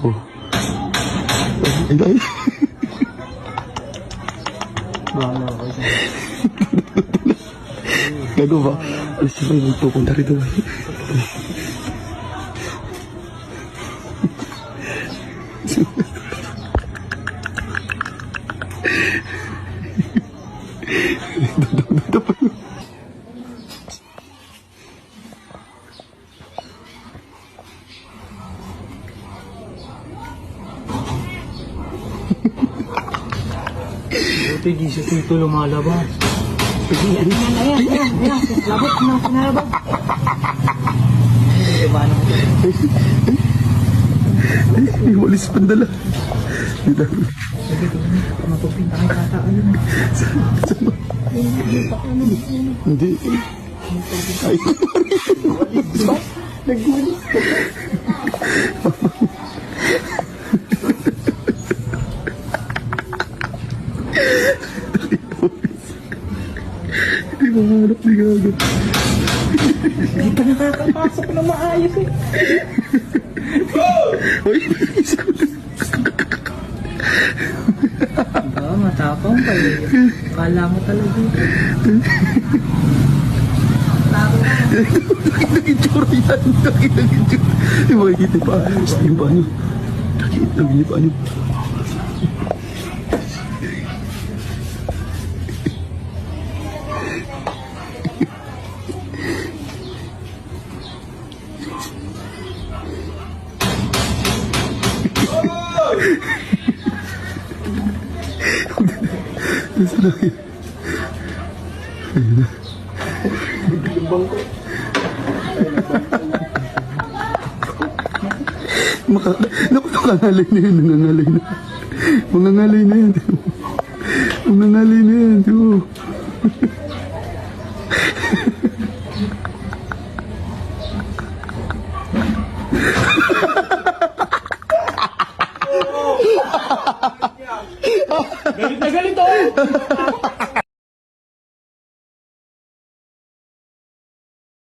Oh. Ay, ay. Bahala ako. Gago ba? Alas siya kayo magpupunta rito. Dito pa yun. Buti di siya dito lumalabas. Ayan. Labot na, sinalabot. Ay, diba na? Ay, walis pandala. Dito. Sabi ko, mapupinta kay tata. Ano? Hindi. Ay, Naggulis ka. hindi mahanap ni Gago. Hindi pa nakakapasok na maayos eh. Uy, isip ko na. Diba, matapang pa eh. Kala mo talaga. Nag-itsura yan. Nag-itsura. Yung makikita pa. Yung paano. Nakikita yung paano. Nasaan na kayo? Ayun na. Nakangalay na yun. Nangangalay na. Mangangalay na yan. Mangangalay na yan. Galit na galit oh!